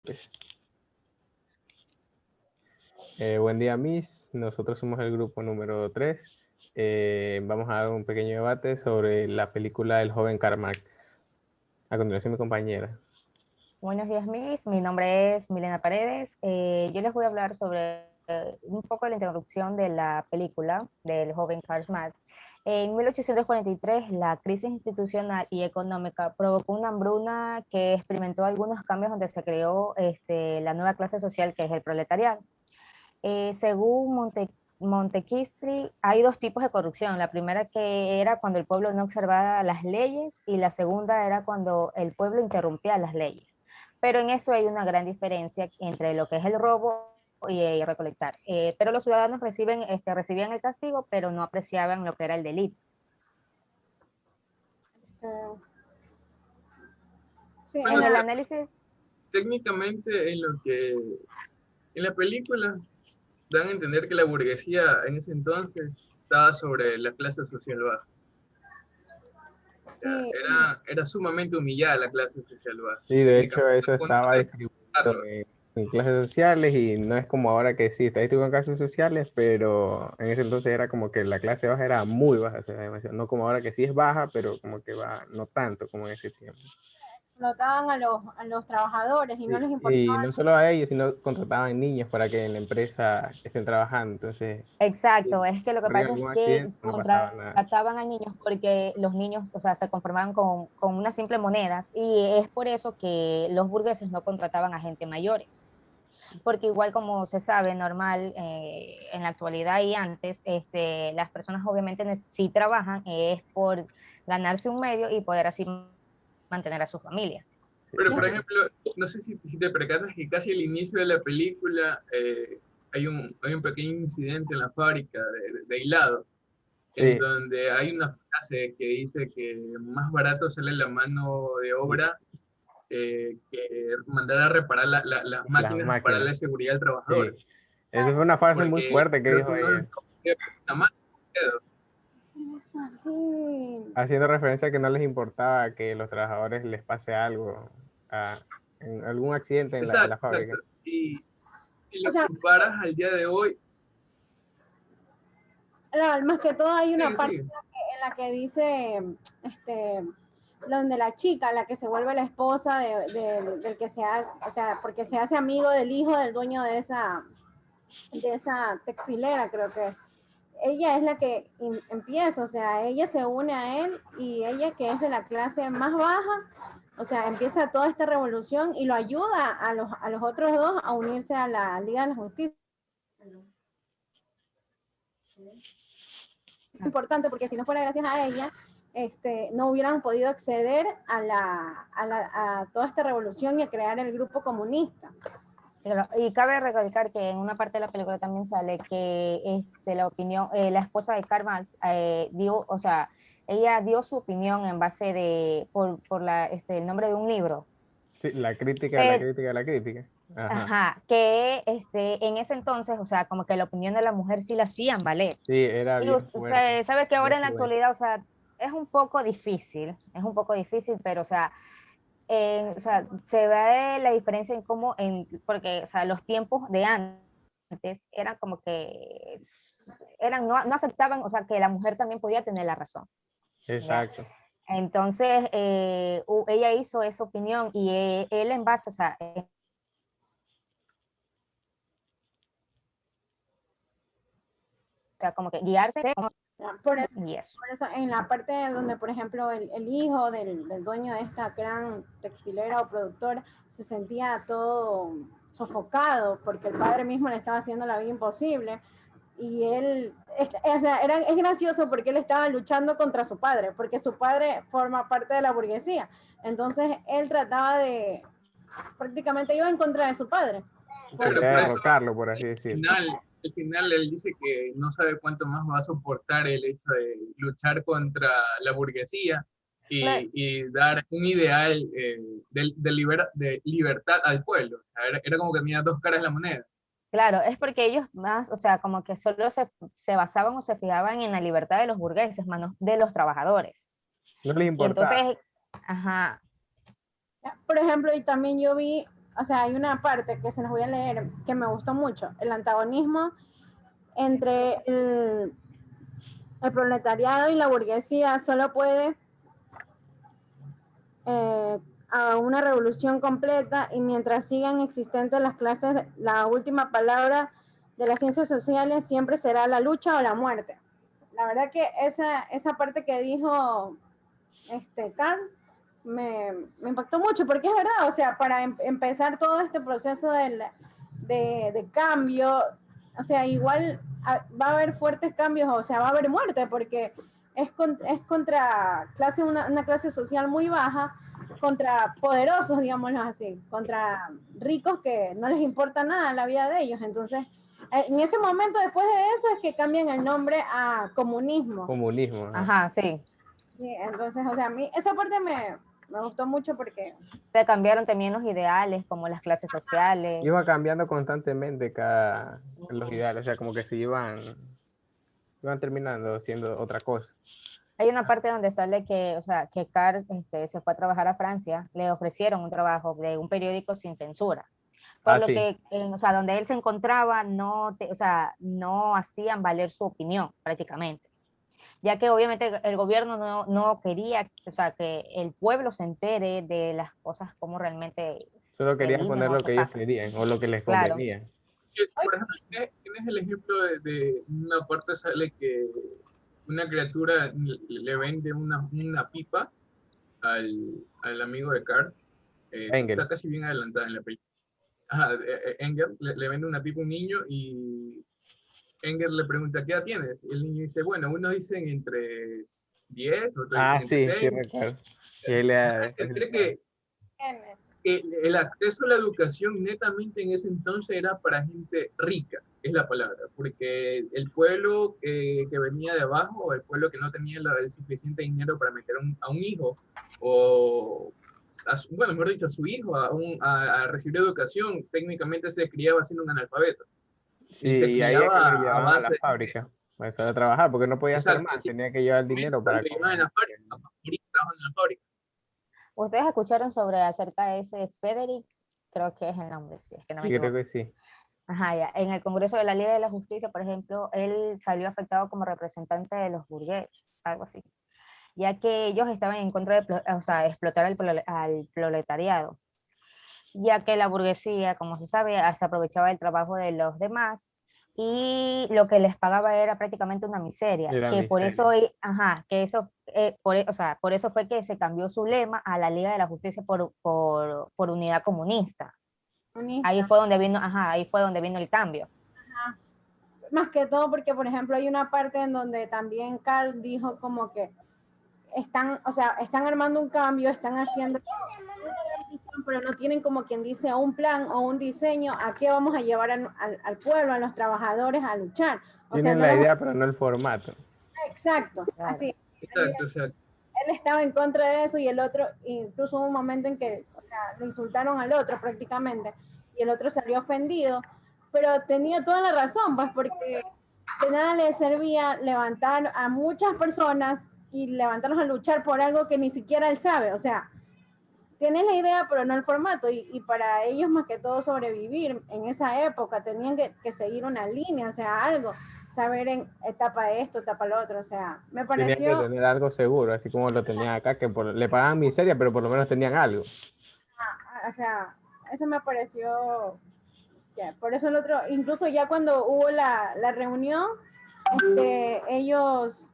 pues. Buen día, Miss. Nosotros somos el grupo número 3. Vamos a dar un pequeño debate sobre la película El joven Karl Marx. A continuación, mi compañera. Buenos días, Miss. Mi nombre es Milena Paredes. Yo les voy a hablar sobre un poco de la introducción de la película del joven Karl Marx. En 1843, la crisis institucional y económica provocó una hambruna que experimentó algunos cambios donde se creó la nueva clase social que es el proletariado. Según Montesquieu, hay dos tipos de corrupción. La primera que era cuando el pueblo no observaba las leyes y la segunda era cuando el pueblo interrumpía las leyes. Pero en esto hay una gran diferencia entre lo que es el robo y recolectar. Pero los ciudadanos recibían el castigo, pero no apreciaban lo que era el delito. Sí, Bueno, en o el sea, análisis. técnicamente en la película dan a entender que la burguesía en ese entonces estaba sobre la clase social baja. O sea, Sí, era sumamente humillada la clase social baja. Sí, de hecho, Técnicamente, eso al punto estaba de distribuido matarlo. en clases sociales y no es como ahora que sí, está distribuido en clases sociales, pero en ese entonces era como que la clase baja era muy baja, o sea, demasiado. No como ahora que sí es baja, pero como que va, no tanto como en ese tiempo. explotaban a los trabajadores y no les Y importaba. no solo a ellos, sino contrataban niños para que en la empresa estén trabajando. Entonces, Exacto, si es que lo que ocurría pasa es algún que accidente, no pasaba nada. contrataban a niños porque los niños, o sea, se conformaban con unas simples monedas y es por eso que los burgueses no contrataban a gente mayores, porque igual como se sabe, normal, en la actualidad y antes, las personas obviamente sí trabajan, es por ganarse un medio y poder así mantener a su familia. Pero, por Sí, ejemplo, no sé si te percatas que casi al inicio de la película hay un pequeño incidente en la fábrica de hilado, en sí, donde hay una frase que dice que más barato sale la mano de obra que mandar a reparar las las máquinas para máquinas. la seguridad del trabajador. Sí. Eso fue una frase muy Porque fuerte que creo dijo que no les ella, convenía la mano con el dedo. Sí. haciendo referencia a que no les importaba que los trabajadores les pase algo, en algún accidente en la Exacto, exacto. fábrica. Y si O lo sea, comparas al día de hoy, más que todo hay una sigue, parte sigue. en la que dice, donde la chica, la que se vuelve la esposa del que se hace, o sea, porque se hace amigo del hijo del dueño de esa textilera, creo que ella es la que empieza, o sea, ella se une a él y ella que es de la clase más baja, o sea, empieza toda esta revolución y lo ayuda a los otros dos a unirse a la Liga de la Justicia. Es importante porque si no fuera gracias a ella, no hubieran podido acceder a toda esta revolución y a crear el grupo comunista. Y cabe recalcar que en una parte de la película también sale que la esposa de Karl Marx dio, o sea, ella dio su opinión en base el nombre de un libro. Sí, la crítica, la Pero, crítica, la crítica. Ajá. ajá, que en ese entonces, o sea, como que la opinión de la mujer sí la hacían valer. Sí, era Y bien fuerte, usted sabe que bien ahora en la cruel. actualidad, o sea, es un poco difícil, pero, o sea, se ve la diferencia en cómo, porque, o sea, los tiempos de antes eran como que, no aceptaban, o sea, que la mujer también podía tener la razón, ¿ya? Exacto. Entonces, ella hizo esa opinión y él en base, o sea, como que guiarse Por y eso. Por eso, en la parte donde, por ejemplo, el hijo del dueño de esta gran textilera o productora se sentía todo sofocado porque el padre mismo le estaba haciendo la vida imposible y él, o sea, es gracioso porque él estaba luchando contra su padre, porque su padre forma parte de la burguesía. Entonces, él trataba prácticamente iba en contra de su padre. Pero Quería por eso derrocarlo, por así decirlo. al final él dice que no sabe cuánto más va a soportar el hecho de luchar contra la burguesía y dar un ideal de libertad al pueblo. O sea, era como que tenía dos caras de la moneda. Claro, es porque ellos más, o sea, como que solo se basaban o se fijaban en la libertad de los burgueses, más de los trabajadores. No les Y importaba. entonces, ajá, Por ejemplo, y también yo vi o sea, hay una parte que se los voy a leer que me gustó mucho, el antagonismo entre el proletariado y la burguesía solo puede a una revolución completa y mientras sigan existentes las clases, la última palabra de las ciencias sociales siempre será la lucha o la muerte. La verdad que esa parte que dijo Carl me impactó mucho porque es verdad, o sea, para empezar todo este proceso de cambio, o sea, igual va a haber fuertes cambios, o sea, va a haber muerte porque es contra una clase social muy baja, contra poderosos, digámoslo así, contra ricos que no les importa nada la vida de ellos. Entonces, en ese momento, después de eso, es que cambian el nombre a comunismo. Comunismo. Ajá, sí. Sí, entonces, o sea, a mí esa parte me gustó mucho porque... Se cambiaron también los ideales, como las clases sociales. Iba cambiando constantemente los ideales, o sea, como que se iban terminando siendo otra cosa. Hay una parte donde sale que, o sea, que Carl se fue a trabajar a Francia, le ofrecieron un trabajo de un periódico sin censura. Por lo sí. que, o sea, donde él se encontraba, o sea, no hacían valer su opinión prácticamente. Ya que obviamente el gobierno no quería, o sea, que el pueblo se entere de las cosas como realmente Solo se querían viven poner o lo se que ellos pasan. querían o lo que les Claro. convenía. Por ejemplo, tienes el ejemplo de una parte sale que una criatura le vende una pipa al amigo de Carl, Engel. está casi bien adelantada en la película. Ajá, Engel le vende una pipa a un niño y Engel le pregunta, ¿qué edad tienes? Y el niño dice, bueno, uno dice entre 10, otro dice entre Sí, 6. recuerdo. Y él Creo que el acceso a la educación netamente en ese entonces era para gente rica, es la palabra, porque el pueblo que venía de abajo, o el pueblo que no tenía el suficiente dinero para meter a un hijo, o, bueno, mejor dicho, a su hijo a recibir educación, técnicamente se criaba siendo un analfabeto. Sí, Y se y ahí es que lo criaba a llevaban a base la de... fábrica. Pues a trabajar, porque no podía hacer Exacto, más, tenía que llevar el dinero para lo llevaban a la fábrica, trabajando en la fábrica. ¿Ustedes escucharon acerca de ese Frederick? Creo que es el nombre, si es que no me Sí, creo equivoco. que sí. Ajá, ya. En el Congreso de la Liga de la Justicia, por ejemplo, él salió afectado como representante de los burgueses, algo así, ya que ellos estaban en contra de o sea, explotar al proletariado, ya que la burguesía, como se sabe, se aprovechaba del trabajo de los demás y lo que les pagaba era prácticamente una miseria, Era que por miseria. eso, ajá, que eso, o sea, por eso fue que se cambió su lema a la Liga de la Justicia por unidad comunista. Ahí fue donde vino, ajá, ahí fue donde vino el cambio. Ajá. Más que todo porque, por ejemplo, hay una parte en donde también Carl dijo como que o sea, están armando un cambio, están haciendo, pero no tienen como quien dice un plan o un diseño a qué vamos a llevar al pueblo, a los trabajadores a luchar. O sea, Tienen no la idea, pero no el formato. Exacto, Claro. así. Exacto, exacto. Él estaba en contra de eso y el otro, incluso hubo un momento en que, o sea, le insultaron al otro prácticamente y el otro salió ofendido, pero tenía toda la razón, pues porque de nada le servía levantar a muchas personas y levantarlos a luchar por algo que ni siquiera él sabe, o sea, tienes la idea pero no el formato y para ellos más que todo sobrevivir en esa época tenían que seguir una línea, o sea, algo, saber en etapa esto, etapa lo otro, o sea, me Tenían que pareció... tener algo seguro, así como lo tenían acá, que le pagaban miseria, pero por lo menos tenían algo. O sea, eso me pareció, por eso el otro, incluso ya cuando hubo la reunión, ellos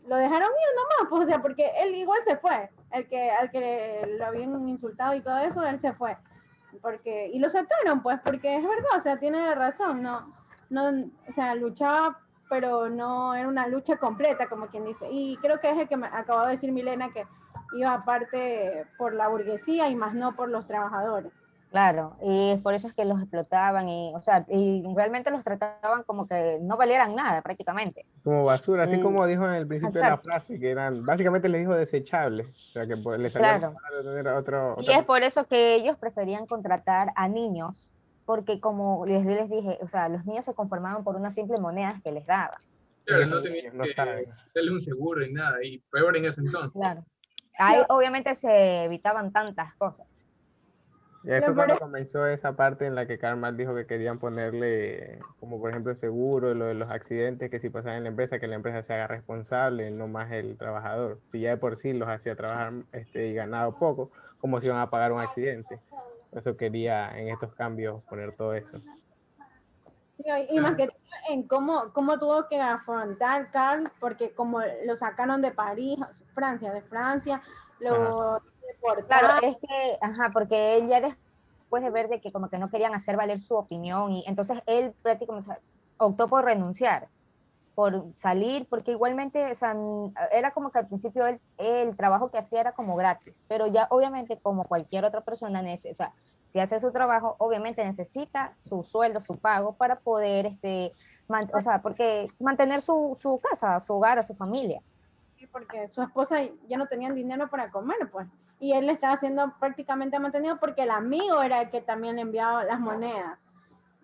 lo dejaron ir nomás, pues, o sea, porque él igual se fue, al que lo habían insultado y todo eso, él se fue, y lo sacaron, pues, porque es verdad, o sea, tiene razón, o sea, luchaba, pero no era una lucha completa, como quien dice, y creo que es el que me acabó de decir Milena, que iba aparte por la burguesía y más no por los trabajadores. Claro, y por eso es que los explotaban y, o sea, y realmente los trataban como que no valieran nada prácticamente. Como basura, así como dijo en el principio de la Exacto, frase, que eran, básicamente les dijo desechables, o sea, que pues, le salía más claro. barato tener Y es por eso que ellos preferían contratar a niños, porque como les dije, o sea, los niños se conformaban por una simple moneda que les daba. Claro, Ellos no tenía no que saben. darle un seguro y nada, y peor en ese entonces. Claro. Ahí obviamente se evitaban tantas cosas. Y ahí Lo fue peor cuando es comenzó esa parte en la que Karl Marx dijo que querían ponerle, como por ejemplo, seguro, lo de los accidentes, que si pasaban en la empresa, que la empresa se haga responsable, no más el trabajador. Si ya de por sí los hacía trabajar y ganado poco, ¿cómo se iban a pagar un accidente? Por eso quería en estos cambios poner todo eso. sí, y más que todo en cómo tuvo que afrontar Carl, porque como lo sacaron de París, de Francia, Ajá. lo Claro, deportaron. es que, ajá, porque él ya después de ver de que como que no querían hacer valer su opinión y entonces él prácticamente, o sea, optó por renunciar, por salir, porque igualmente, o sea, era como que al principio el trabajo que hacía era como gratis, pero ya obviamente como cualquier otra persona, o sea, si hace su trabajo, obviamente necesita su sueldo, su pago para poder, o sea, porque mantener su casa, su hogar, a su familia. Sí, porque su esposa ya no tenían dinero para comer, pues. Y él le estaba haciendo prácticamente mantenido porque el amigo era el que también le enviaba las monedas.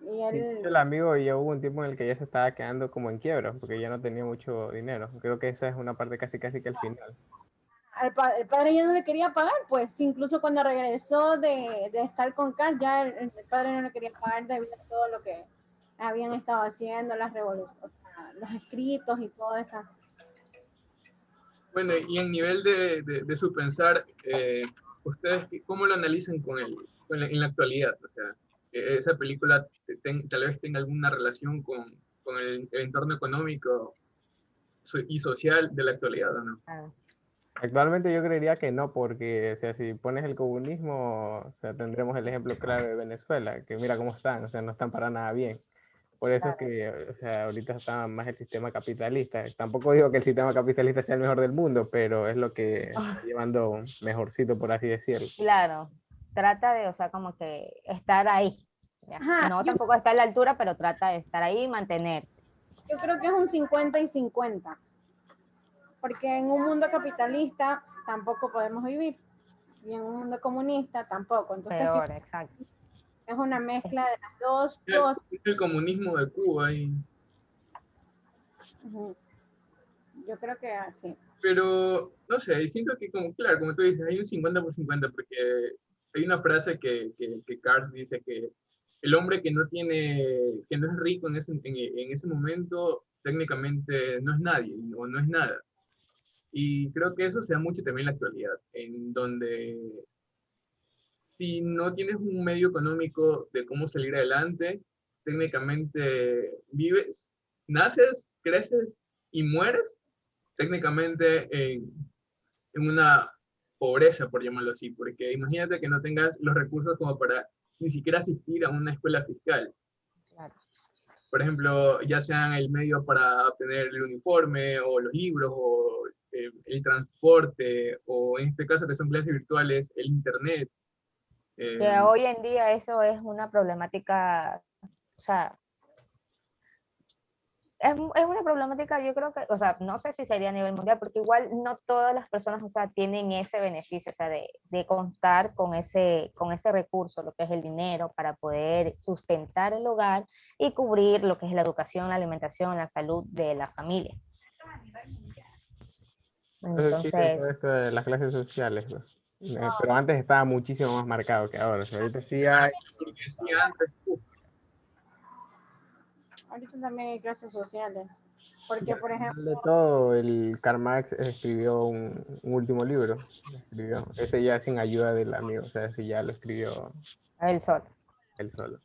Y Sí, él, el amigo ya hubo un tiempo en el que ya se estaba quedando como en quiebra, porque ya no tenía mucho dinero. Creo que esa es una parte casi casi que al final. el padre ya no le quería pagar, pues. Incluso cuando regresó de estar con Carl, ya el padre no le quería pagar debido a todo lo que habían estado haciendo, las revoluciones, o sea, los escritos y todo eso. Bueno, y en nivel de su pensar, ¿ustedes cómo lo analizan con en la actualidad? O sea, esa película tal vez tenga alguna relación con el entorno económico y social de la actualidad, ¿o no? Ah, Actualmente yo creería que no, porque o sea, si pones el comunismo, o sea, tendremos el ejemplo claro de Venezuela, que mira cómo están, o sea, no están para nada bien. Por eso es claro. que, o sea, ahorita está más el sistema capitalista. Tampoco digo que el sistema capitalista sea el mejor del mundo, pero es lo que está llevando mejorcito, por así decirlo. Claro, trata de, o sea, como que estar ahí, ¿ya? Ajá, No tampoco está a la altura, pero trata de estar ahí y mantenerse. yo creo que es un 50 y 50, porque en un mundo capitalista tampoco podemos vivir y en un mundo comunista tampoco. Entonces Peor, exacto. es una mezcla de las dos El, cosas. el comunismo de Cuba, Ujú. Yo creo que así. pero no sé, siento que como, claro, como tú dices, hay un 50 por 50, porque hay una frase que Carl dice que el hombre que no es rico en ese momento, técnicamente no es nadie o no es nada. Y creo que eso se da mucho también en la actualidad, en donde si no tienes un medio económico de cómo salir adelante, técnicamente vives, naces, creces y mueres técnicamente en una pobreza, por llamarlo así, porque imagínate que no tengas los recursos como para ni siquiera asistir a una escuela fiscal. Claro. Por ejemplo, ya sean el medio para obtener el uniforme o los libros o el transporte o en este caso que son clases virtuales, el internet. Que eh, hoy en día eso es una problemática, o sea, es una problemática, yo creo que, o sea, no sé si sería a nivel mundial, porque igual no todas las personas, o sea, tienen ese beneficio, o sea, de constar con ese recurso, lo que es el dinero, para poder sustentar el hogar y cubrir lo que es la educación, la alimentación, la salud de la familia. Eso existe todo esto Entonces, de las clases sociales, pues. Pero antes estaba muchísimo más marcado que ahora. O sea, ahorita sí hay. porque sí, antes, uf, Ahorita también hay clases sociales. Y Porque, al por ejemplo, final de todo, el Karl Marx escribió un último libro. Escribió. Ese ya sin ayuda del amigo. O sea, ese ya lo escribió el sol. él solo.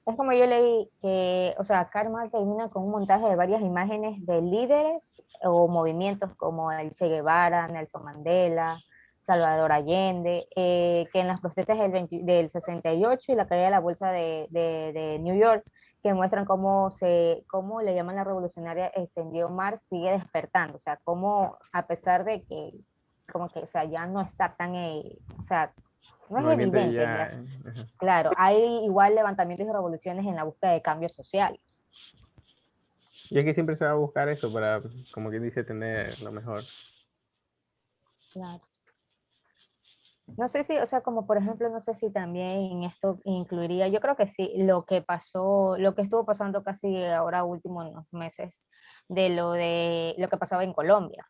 Es como yo leí que, o sea, Karl Marx termina con un montaje de varias imágenes de líderes o movimientos como el Che Guevara, Nelson Mandela, Salvador Allende, que en las protestas del 68 y la caída de la bolsa de New York, que muestran cómo le llaman la revolucionaria Encendió Marx sigue despertando, o sea, cómo a pesar de que, como que, o sea, ya no está tan, o sea, no El es movimiento evidente ya. ya. Claro, hay igual levantamientos y revoluciones en la búsqueda de cambios sociales. Y es que siempre se va a buscar eso para, como quien dice, tener lo mejor. Claro. No sé si, o sea, como por ejemplo, no sé si también en esto incluiría, yo creo que sí, lo que pasó, lo que estuvo pasando casi ahora último en los meses, de lo que pasaba en Colombia.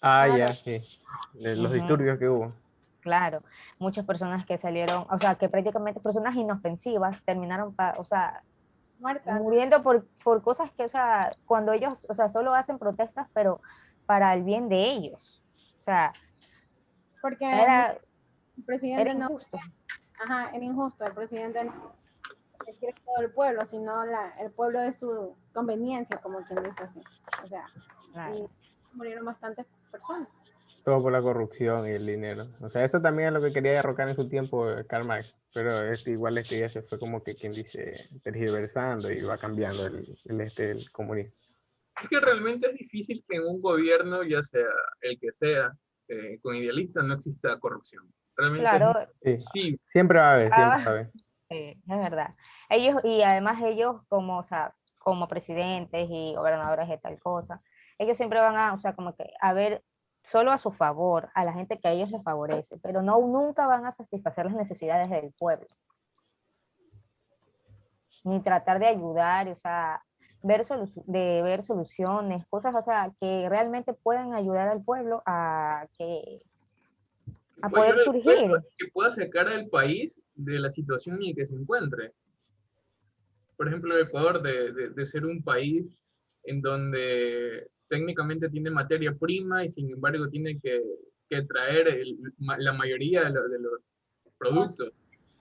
Ah, claro, ya, sí. De los Ujú. disturbios que hubo. claro, muchas personas que salieron, o sea, que prácticamente personas inofensivas terminaron, o sea, Muertas. muriendo por cosas que, o sea, cuando ellos, o sea, solo hacen protestas, pero para el bien de ellos. O sea, Porque era, el presidente era no, injusto. ajá, era injusto. El presidente no quiere todo el pueblo, sino el pueblo de su conveniencia, como quien dice así. O sea, Claro. y murieron bastantes personas. Todo por la corrupción y el dinero. O sea, eso también es lo que quería derrocar en su tiempo Karl Marx, pero igual este ya se fue como que quien dice tergiversando y va cambiando el comunismo. Es que realmente es difícil que en un gobierno, ya sea el que sea, con idealistas, no exista corrupción. Realmente es Claro, Sí, imposible. siempre va a haber, siempre va a ah, haber. sí, es verdad. Ellos, y además ellos como, o sea, como presidentes y gobernadores de tal cosa, ellos siempre van a, o sea, como que a ver solo a su favor, a la gente que a ellos les favorece, pero no, nunca van a satisfacer las necesidades del pueblo, ni tratar de ayudar, o sea, de ver soluciones, cosas, o sea, que realmente puedan ayudar al pueblo a Puede poder ayudar al pueblo surgir. que pueda sacar al país de la situación en la que se encuentre. Por ejemplo, el Ecuador, de ser un país en donde técnicamente tiene materia prima y sin embargo tiene que traer la mayoría de los productos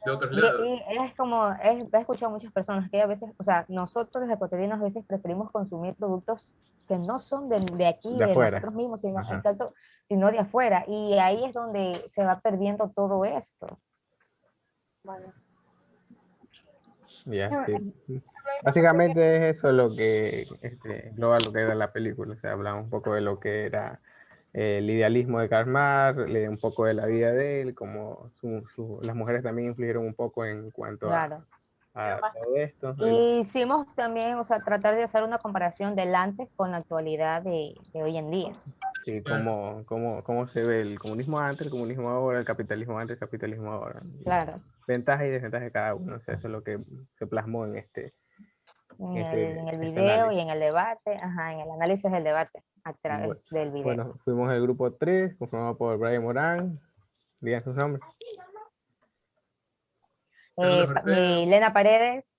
de otros lados. Y es como, he escuchado a muchas personas que a veces, o sea, nosotros los ecuatorianos a veces preferimos consumir productos que no son de aquí, De de afuera. nosotros mismos, sino, Ajá. exacto, sino de afuera. Y ahí es donde se va perdiendo todo esto. Bueno, Ya, sí. Básicamente es eso lo que engloba lo que era la película. O sea, hablaba un poco de lo que era el idealismo de Karl Marx, un poco de la vida de él, como las mujeres también influyeron un poco en cuanto Claro. a todo esto. Y hicimos también, o sea, tratar de hacer una comparación del antes con la actualidad de hoy en día. Sí, Claro. cómo se ve el comunismo antes, el comunismo ahora, el capitalismo antes, el capitalismo ahora. Claro. Ventajas y desventajas de cada uno. O sea, eso es lo que se plasmó En el este video análisis. y en el debate, ajá, en el análisis del debate a Bueno, través del video. bueno, fuimos el grupo 3 conformado por Brian Morán. Digan sus nombres. Carlos Ortega,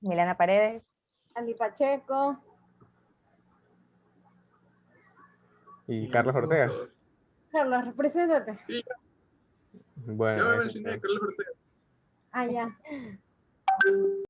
Milena Paredes, Andy Pacheco, Y y Carlos somos Ortega. todos. Carlos, represéntate. Sí, ya Bueno, me mencioné a Carlos Ortega. Ah, ya.